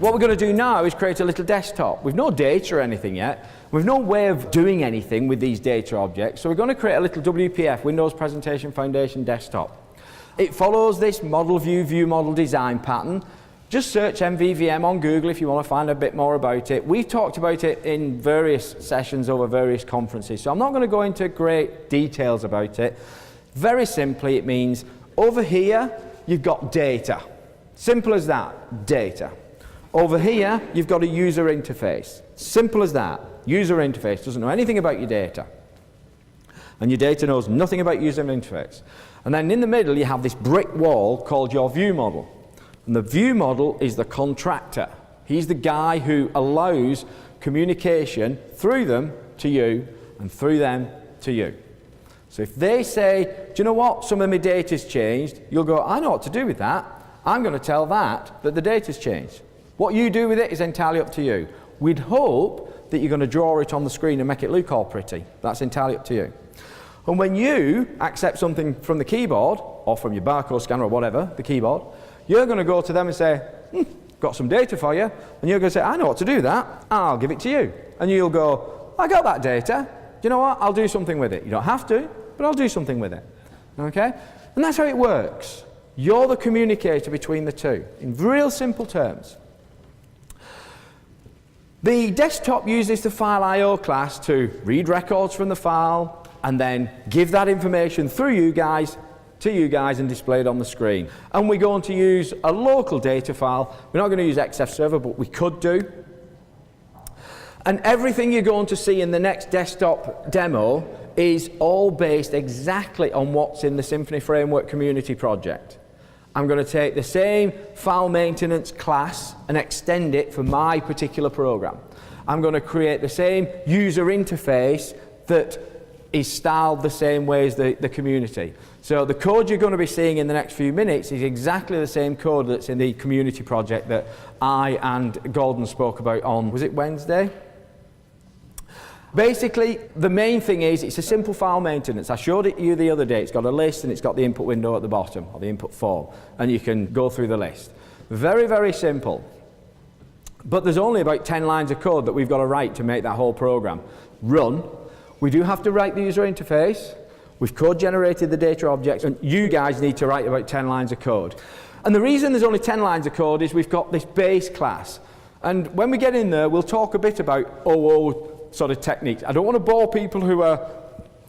What we're going to do now is create a little desktop. We've no data or anything yet. We've no way of doing anything with these data objects. So we're going to create a little WPF, Windows Presentation Foundation desktop. It follows this model view model design pattern. Just search MVVM on Google if you want to find a bit more about it. We've talked about it in various sessions over various conferences, so I'm not going to go into great details about it. Very simply, it means over here you've got data. Simple as that, data. Over here you've got a user interface. Simple as that. User interface doesn't know anything about your data. And your data knows nothing about user interface. And then in the middle you have this brick wall called your view model. And the view model is the contractor. He's the guy who allows communication through them to you and through them to you. So if they say, do you know what, some of my data's changed, you'll go, I know what to do with that. I'm going to tell that the data's changed. What you do with it is entirely up to you. We'd hope that you're going to draw it on the screen and make it look all pretty. That's entirely up to you. And when you accept something from the keyboard, or from your barcode scanner or whatever, the keyboard, you're going to go to them and say, got some data for you. And you're going to say, I know what to do with that. I'll give it to you. And you'll go, I got that data. Do you know what? I'll do something with it. You don't have to, but I'll do something with it. Okay? And that's how it works. You're the communicator between the two, in real simple terms. The desktop uses the file IO class to read records from the file and then give that information through you guys to you guys and display it on the screen. And we're going to use a local data file. We're not going to use XF server, but we could do. And everything you're going to see in the next desktop demo is all based exactly on what's in the Symphony Framework Community Project. I'm going to take the same FileMaintenance class and extend it for my particular program. I'm going to create the same user interface that is styled the same way as the community. So the code you're going to be seeing in the next few minutes is exactly the same code that's in the community project that I and Gordon spoke about on, was it Wednesday? Basically, the main thing is it's a simple file maintenance. I showed it to you the other day. It's got a list and it's got the input window at the bottom, or the input form, and you can go through the list. Very, very simple. But there's only about 10 lines of code that we've got to write to make that whole program run. We do have to write the user interface. We've code generated the data objects, and you guys need to write about 10 lines of code. And the reason there's only 10 lines of code is we've got this base class. And when we get in there, we'll talk a bit about OO sort of techniques. I don't want to bore people who are,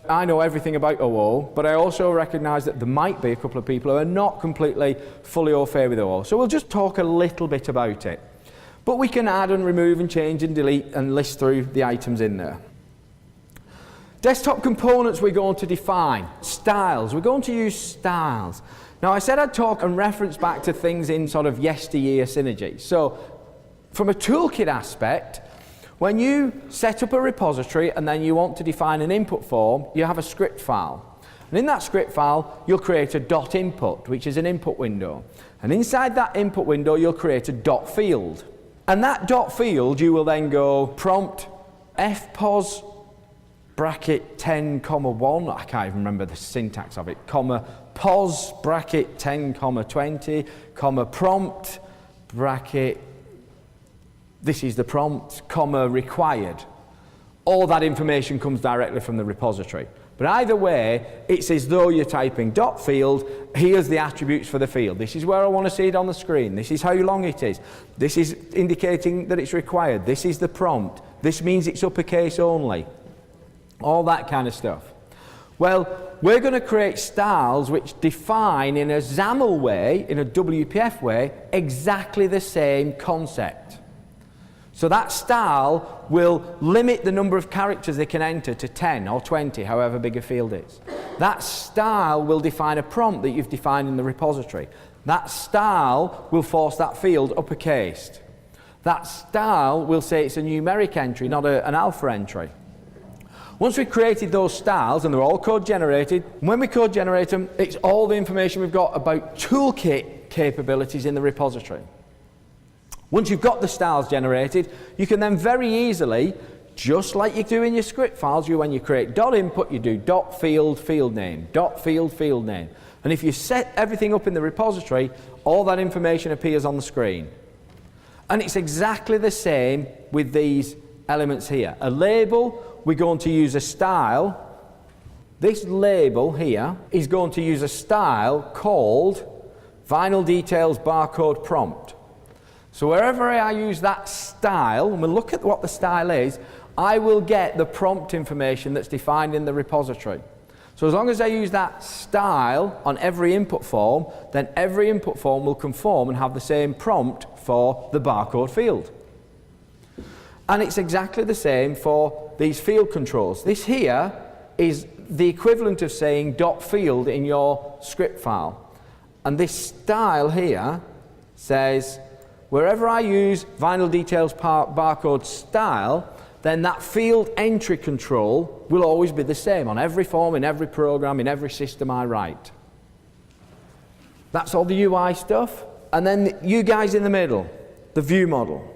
I know everything about OO, but I also recognize that there might be a couple of people who are not completely fully au fait with OO. So we'll just talk a little bit about it. But we can add and remove and change and delete and list through the items in there. Desktop components we're going to define. Styles. We're going to use styles. Now I said I'd talk and reference back to things in sort of yesteryear synergy. So from a toolkit aspect, when you set up a repository and then you want to define an input form, you have a script file. And in that script file, you'll create a .input, which is an input window. And inside that input window, you'll create a .field. And that .field, you will then go prompt fpos bracket 10, 1, I can't even remember the syntax of it, comma pos bracket 10, 20, comma prompt bracket, this is the prompt, comma required. All that information comes directly from the repository. But either way, it's as though you're typing .field, here's the attributes for the field. This is where I want to see it on the screen. This is how long it is. This is indicating that it's required. This is the prompt. This means it's uppercase only. All that kind of stuff. Well, we're going to create styles which define in a XAML way, in a WPF way, exactly the same concept. So that style will limit the number of characters they can enter to 10 or 20, however big a field is. That style will define a prompt that you've defined in the repository. That style will force that field uppercased. That style will say it's a numeric entry, not an alpha entry. Once we've created those styles, and they're all code generated, when we code generate them, it's all the information we've got about toolkit capabilities in the repository. Once you've got the styles generated, you can then very easily, just like you do in your script files, when you create .input, you do .field, field name, .field, field name. And if you set everything up in the repository, all that information appears on the screen. And it's exactly the same with these elements here. A label, we're going to use a style. This label here is going to use a style called Vinyl Details Barcode Prompt. So wherever I use that style, and we'll look at what the style is, I will get the prompt information that's defined in the repository. So as long as I use that style on every input form, then every input form will conform and have the same prompt for the barcode field. And it's exactly the same for these field controls. This here is the equivalent of saying .field in your script file. And this style here says, wherever I use Vinyl Details Barcode Style, then that field entry control will always be the same on every form, in every program, in every system I write. That's all the UI stuff. And then you guys in the middle, the view model.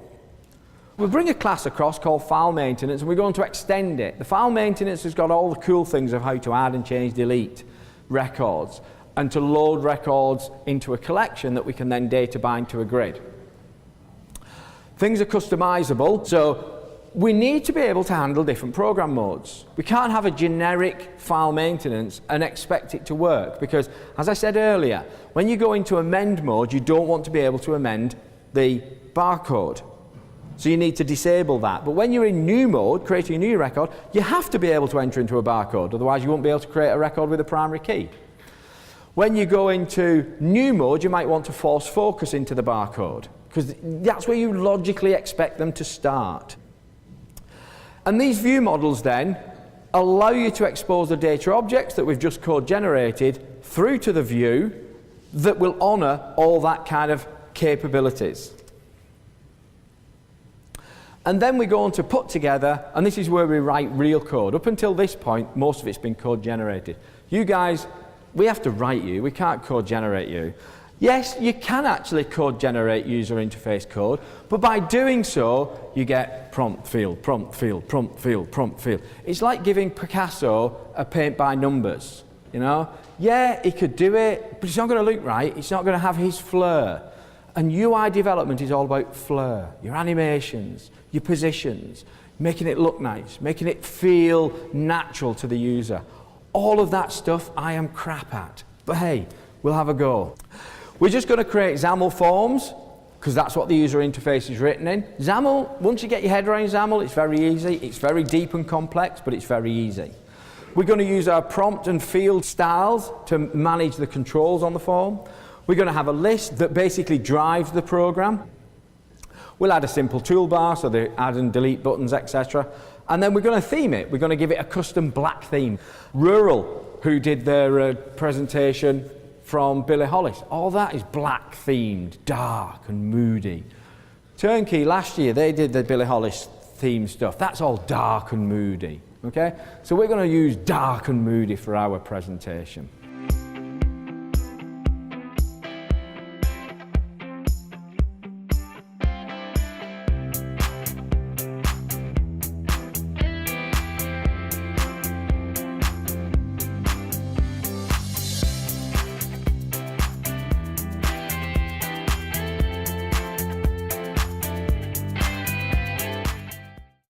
We'll bring a class across called FileMaintenance, and we're going to extend it. The FileMaintenance has got all the cool things of how to add and change, delete records, and to load records into a collection that we can then data bind to a grid. Things are customizable, so we need to be able to handle different program modes. We can't have a generic file maintenance and expect it to work, because, as I said earlier, when you go into amend mode, you don't want to be able to amend the barcode. So you need to disable that. But when you're in new mode, creating a new record, you have to be able to enter into a barcode, otherwise you won't be able to create a record with a primary key. When you go into new mode, you might want to force focus into the barcode, because that's where you logically expect them to start. And these view models then allow you to expose the data objects that we've just code generated through to the view that will honor all that kind of capabilities. And then we go on to put together, and this is where we write real code. Up until this point, most of it's been code generated. You guys, we have to write you, we can't code generate you. Yes, you can actually code generate user interface code, but by doing so, you get prompt field, prompt field, prompt field, prompt field. It's like giving Picasso a paint by numbers, you know? Yeah, he could do it, but it's not going to look right, it's not going to have his flair. And UI development is all about flair, your animations, your positions, making it look nice, making it feel natural to the user. All of that stuff I am crap at, but hey, we'll have a go. We're just going to create XAML forms, because that's what the user interface is written in. XAML, once you get your head around XAML, it's very easy. It's very deep and complex, but it's very easy. We're going to use our prompt and field styles to manage the controls on the form. We're going to have a list that basically drives the program. We'll add a simple toolbar, so the add and delete buttons, etc. And then we're going to theme it. We're going to give it a custom black theme. Rural, who did their presentation from Billie Hollis, all that is black themed, dark and moody. Turnkey, last year, they did the Billie Hollis theme stuff. That's all dark and moody, okay? So we're going to use dark and moody for our presentation.